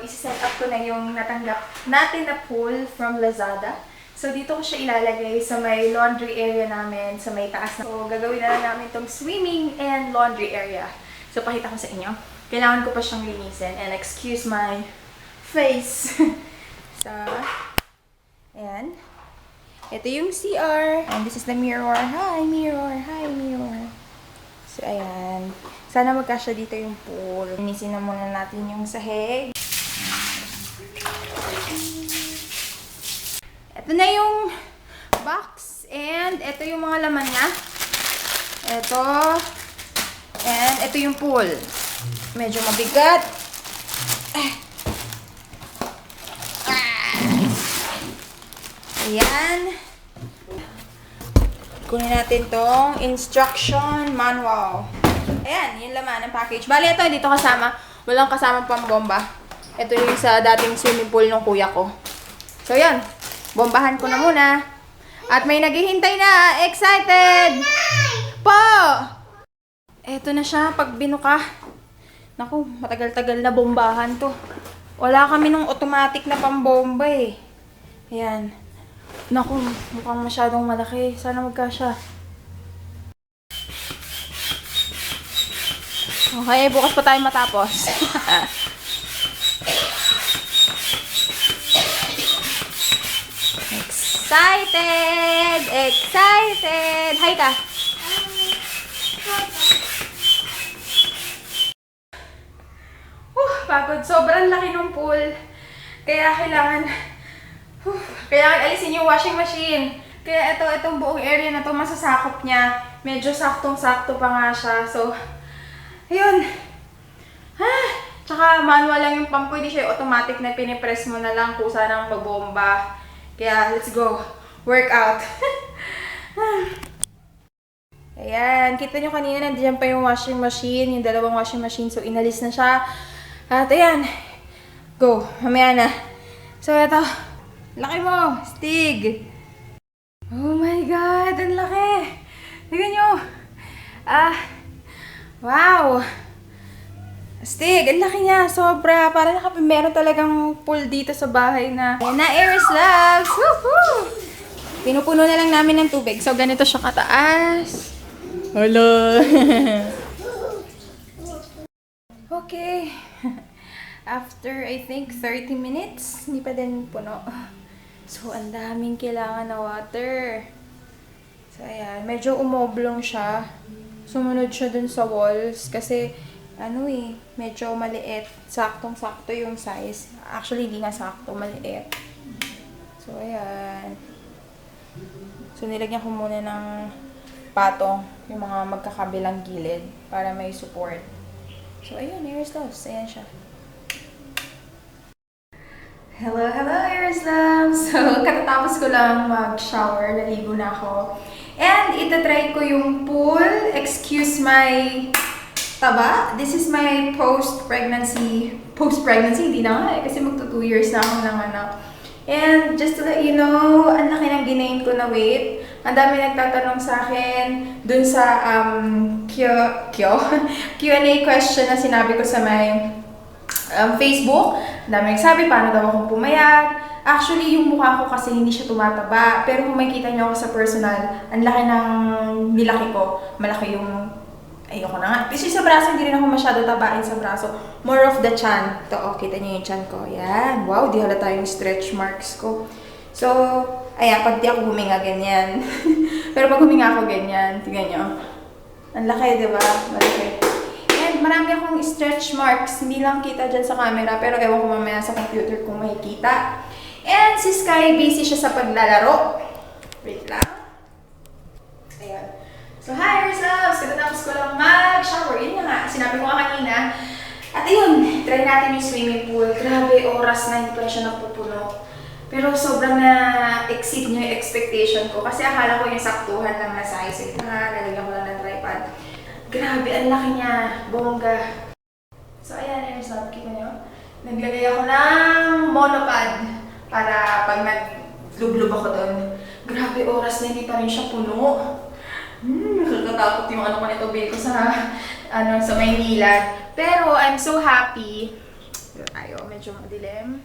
isi-set up ko na yung natanggap natin na pool from Lazada. So, dito ko siya ilalagay sa may laundry area namin, sa may taas na. So, gagawin na lang namin itong swimming and laundry area. So, pakita ko sa inyo. Kailangan ko pa siyang linisin. And excuse my face. So, ayan. Ito yung CR. And this is the mirror. Hi, mirror. Hi, mirror. So, ayan. Sana magkasya dito yung pool. Linisin na muna natin yung sahig. Ito na yung box. And ito yung mga laman niya. Ito. And ito yung pool. Medyo mabigat. Ayan. Kunin natin tong instruction manual. Ayan, yung laman ng package. Bali, ito, dito kasama. Walang kasamang pambomba. Ito yung sa dating swimming pool ng kuya ko. So, yan. Bombahan ko na muna. At may naghihintay na. Excited! Po! Ito na siya, pag binuka. Naku, matagal-tagal na bombahan to. Wala kami nung automatic na pambomba eh. Ayan. Naku, mukhang masyadong malaki. Sana magkasya. Okay, bukas pa tayo matapos. Excited! Excited! Hi ka! Pagod. Sobrang laki ng pool. Kaya kailangan alisin yung washing machine. Kaya itong buong area na to masasakop niya. Medyo saktong-sakto pa nga siya. So, ayun. Tsaka manual lang yung pump ko. Hindi siya automatic na pinipress mo na lang kung saan ang magbomba. Kaya, let's go. Workout. Ayan. Kita nyo kanina, nandiyan pa yung washing machine. Yung dalawang washing machine. So, inalis na siya. At ayan. Go. Mamaya na. So, ito. Laki mo. Stig. Oh my God. Ang laki. Tignan nyo. Wow. Stig. Ang laki niya. Sobra. Parang meron talagang pool dito sa bahay na. Ayan na, Aries Loves. Woohoo! Pinupuno na lang namin ng tubig. So, ganito siya kataas. Hello. Okay. After, I think, 30 minutes, hindi pa din puno. So, ang daming kailangan na water. So, ayan. Medyo umoblong siya. Sumunod siya dun sa walls. Kasi, medyo maliit. Saktong-sakto yung size. Actually, hindi nga sakto. Maliit. So, ayan. So, nilagyan ko muna ng patong yung mga magkakabilang gilid para may support. So, ayun, Aries Loves. Ayan siya. Hello, Aries Loves! So, katatapos ko lang mag-shower. Naligo na ako. And, itatry ko yung pool. Excuse my taba. This is my post-pregnancy. Post-pregnancy? Hindi na nga eh. Kasi magto 2 years na ako ng anak. And, just to let you know, ang laki ng ginain ko na weight. Ang dami nagtatanong sa akin dun sa Q&A question na sinabi ko sa may Facebook. Ang dami nagsabi, paano daw akong pumayat. Actually, yung mukha ko kasi hindi siya tumataba. Pero kung makikita niyo ako sa personal, ang laki ng nilaki ko. Malaki yung, ayoko na nga. Kasi sa braso, hindi rin ako masyado tabain sa braso. More of the chan. Ito, kita niyo yung chan ko. Yan. Wow, di halata yung stretch marks ko. So, ayan, pag di ako huminga, ganyan. Pero pag huminga ako, ganyan. Tignan nyo. Ang laki, diba? Malaki. And marami akong stretch marks. Hindi lang kita dyan sa camera, pero ewan ko mamaya sa computer kung makikita. And si Sky, busy siya sa paglalaro. Wait lang. Ayan. So, hi, Aries Loves! Katatapos ko lang mag-shower. Yun nga, sinabi ko nga kanina. At ayun, try natin yung swimming pool. Grabe, oras na hindi pa siya napupuno. Pero sobrang na-exceed niyo yung expectation ko. Kasi akala ko yung saktuhan lang na size. Nalagyan ko lang ng tripod. Grabe, ang laki niya. Bongga. So, ayan, Aries Loves. Kita niyo? Naglagay ako ng monopod. Para pag naglublub ako doon. Grabe, oras na hindi pa rin siya puno. Nakakatakot yung ko nito, babe ko sa Maynila. Pero I'm so happy Dito tayo, medyo madilim.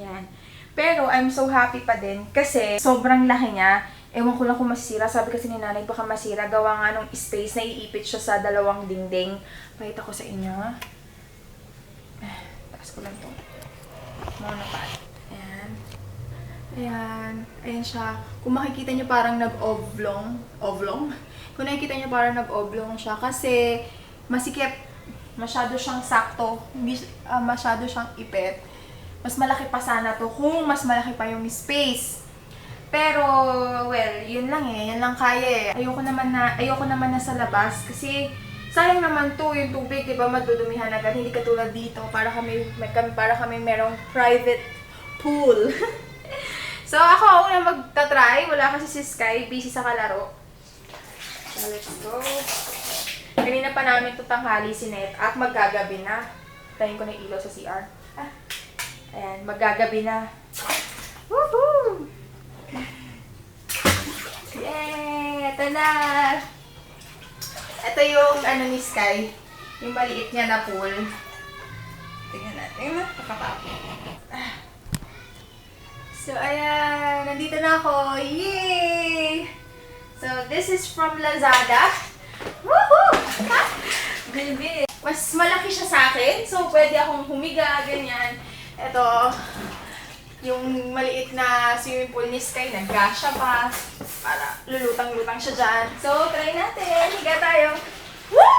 Yan. Pero I'm so happy pa din kasi sobrang laki niya. Ewan ko lang kung masira. Sabi kasi ni nanay baka masira. Gawa nga nung space na iipit siya sa dalawang dingding. Pakita ko sa inyo. Taas ko lang ito. Monopod. Ayan. Ayan. Ayan siya. Kung makikita niyo parang nag-oblong. Oblong? Kung nakikita niyo parang nag-oblong siya. Kasi masikip. Masyado siyang sakto. Hindi masyado siyang ipit. Mas malaki pa sana to kung mas malaki pa yung space. Pero, well, yun lang eh. Yan lang kaya eh. Ayoko naman na sa labas kasi sayang naman to yung tubig, di ba? Madudumihan agad. Hindi katulad dito. Para kami merong private pool. So, ako una magta-try. Wala kasi si Sky. Busy sa kalaro. So, let's go. Kanina pa namin ito tanghali si Net at maggagabi na. Tayin ko na yung ilaw sa CR. Ayan, maggagabi na. Woohoo! Yay! Ito na! Ito yung ano ni Sky. Yung maliit niya na pool. Tingnan natin. Nakatapo. So, ayan. Nandito na ako. Yay! So, this is from Lazada. Woohoo! Baby! Mas malaki siya sa akin. So, pwede akong humiga, ganyan. Ito. Yung maliit na swimming pool ni Sky, nag-gasha pa. Para lulutang-lutang siya dyan. So, try natin. Higa tayo. Woo!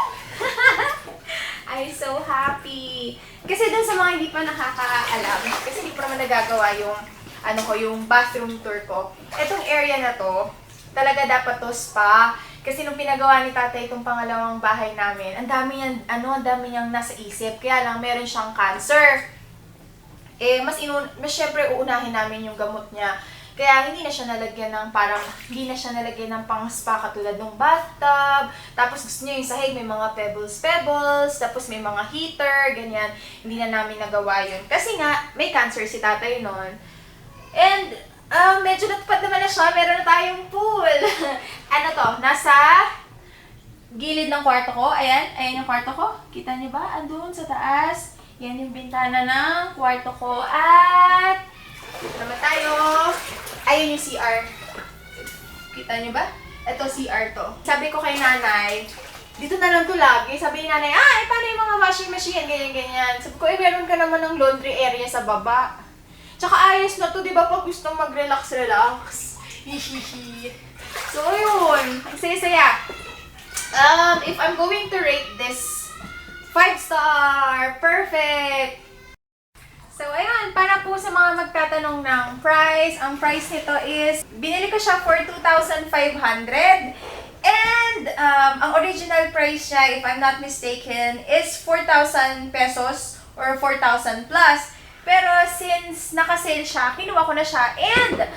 I'm so happy. Kasi dun sa mga hindi pa nakakaalam, kasi hindi pa naman nagagawa yung bathroom tour ko. Etong area na to, talaga dapat to spa. Kasi nung pinagawa ni tatay itong pangalawang bahay namin, ang dami niyang nasa isip. Kaya lang, meron siyang cancer. Mas syempre uunahin namin yung gamot niya. Kaya hindi na siya nalagyan ng pang spa katulad ng bathtub. Tapos gusto niya yung sahig, may mga pebbles, tapos may mga heater, ganyan. Hindi na namin nagawa yun. Kasi nga, may cancer si tatay noon. And, medyo natupad naman na siya, meron na tayong pool. Ano to, nasa gilid ng kwarto ko. Ayan yung kwarto ko. Kita niyo ba? Andun sa taas. Yan yung bintana ng kwarto ko. At, naman tayo. Ayun yung CR. Kita niyo ba? Ito CR to. Sabi ko kay nanay, dito na lang to lagi. Sabi ni nanay, paano yung mga washing machine? Ganyan. Sabi ko, meron ka naman ng laundry area sa baba. Tsaka ayos na to, di ba? Pag gusto mag-relax. Hihihi. So, yun. Ang saya-saya. If I'm going to rate this 5-star! Perfect! So, ayan, para po sa mga magtatanong ng price, ang price nito is, binili ko siya for 2,500. And, ang original price niya, if I'm not mistaken, is 4,000 pesos or 4,000 plus. Pero, since naka-sale siya, kinuha ko na siya. And,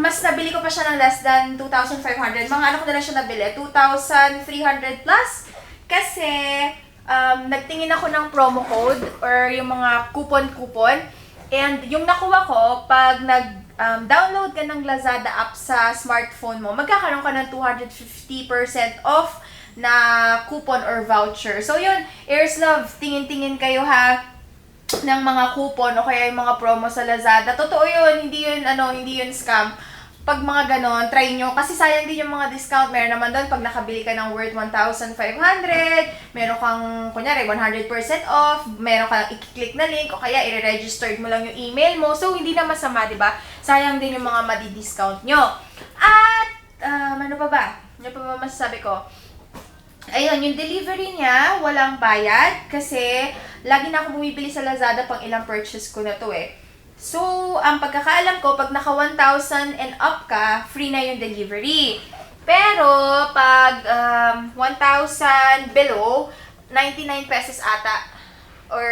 mas nabili ko pa siya ng less than 2,500. Mga ano ko na lang siya nabili, 2,300 plus. Kasi, nagtingin ako ng promo code or yung mga coupon. And yung nakuha ko, pag nag-download ka ng Lazada app sa smartphone mo, magkakaroon ka ng 250% off na coupon or voucher. So yun, Airs Love, tingin-tingin kayo ha ng mga coupon o kaya yung mga promo sa Lazada. Totoo yun, hindi yun scam. Pag mga ganon, try nyo. Kasi sayang din yung mga discount. Meron naman doon pag nakabili ka ng worth 1,500, meron kang, kunyari, 100% off, meron kang i-click na link, o kaya i-register mo lang yung email mo. So, hindi na masama, di ba? Sayang din yung mga madi-discount nyo. At, ano pa ba? Ano pa ba masasabi ko? Ayun, yung delivery niya, walang bayad. Kasi, lagi na ako bumibili sa Lazada pang ilang purchase ko na to eh. So, ang pagkakaalam ko, pag naka 1,000 and up ka, free na yung delivery. Pero, pag 1,000 below, 99 pesos ata. Or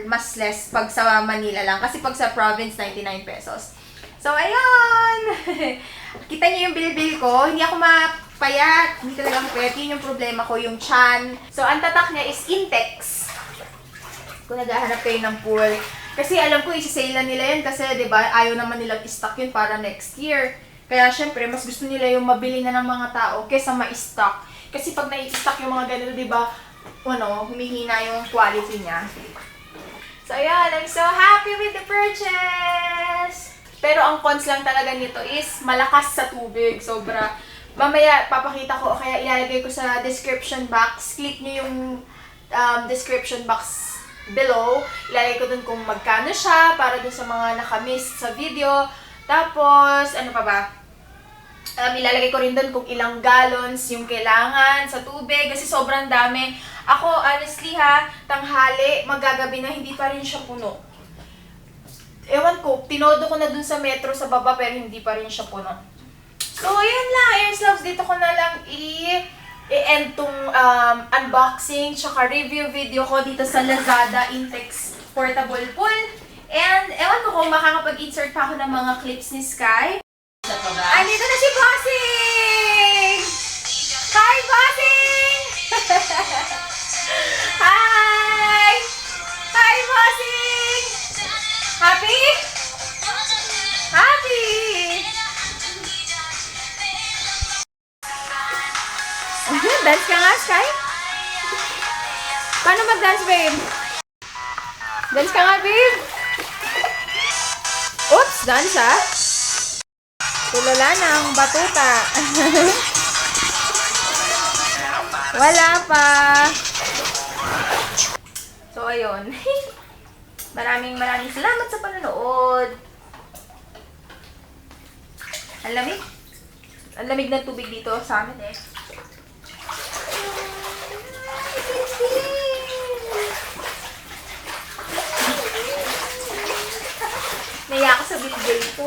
mas less pag sa Manila lang. Kasi pag sa province, 99 pesos. So, ayun! Kita niyo yung bill ko. Hindi ako mapayat. Hindi talaga ako payat. Yun yung problema ko, yung chan. So, ang tatak niya is Intex. Kung naghahanap kayo ng pool. Kasi alam ko, isi-sale na nila yan kasi, di ba, ayaw naman nilang i-stock yun para next year. Kaya, syempre, mas gusto nila yung mabili na ng mga tao kesa ma-stock. Kasi pag na-stock yung mga ganito, di ba, humihina yung quality niya. So, ayan. I'm so happy with the purchase! Pero ang cons lang talaga nito is malakas sa tubig. Sobra. Mamaya, papakita ko o kaya ilalagay ko sa description box. Click nyo yung description box below. Ilalagay ko dun kung magkano siya para dun sa mga nakamiss sa video. Tapos, ano pa ba? Ilalagay ko rin dun kung ilang gallons yung kailangan sa tubig kasi sobrang dami. Ako, honestly ha, tanghali, magagabi na, hindi pa rin siya puno. Ewan ko, tinodo ko na dun sa metro sa baba pero hindi pa rin siya puno. So, ayan lang, Air's Loves, dito ko na lang i-end tong unboxing tsaka review video ko dito sa Lazada Intex Portable Pool. And, ewan ko kung makakapag-insert pa ako ng mga clips ni Sky. Andito na si Bossing! Hi, Bossing! Hi! Hi, Bossing! Happy? Happy! Dance ka nga, Sky? Paano mag-dance, babe? Dance ka nga, babe? Oops, dance ah. Tulala na ang batuta. Wala pa. So, ayun. Maraming salamat sa panonood. Ang lamig. Ang lamig ng tubig dito sa amin eh. Naiya ako sa bilbil ko.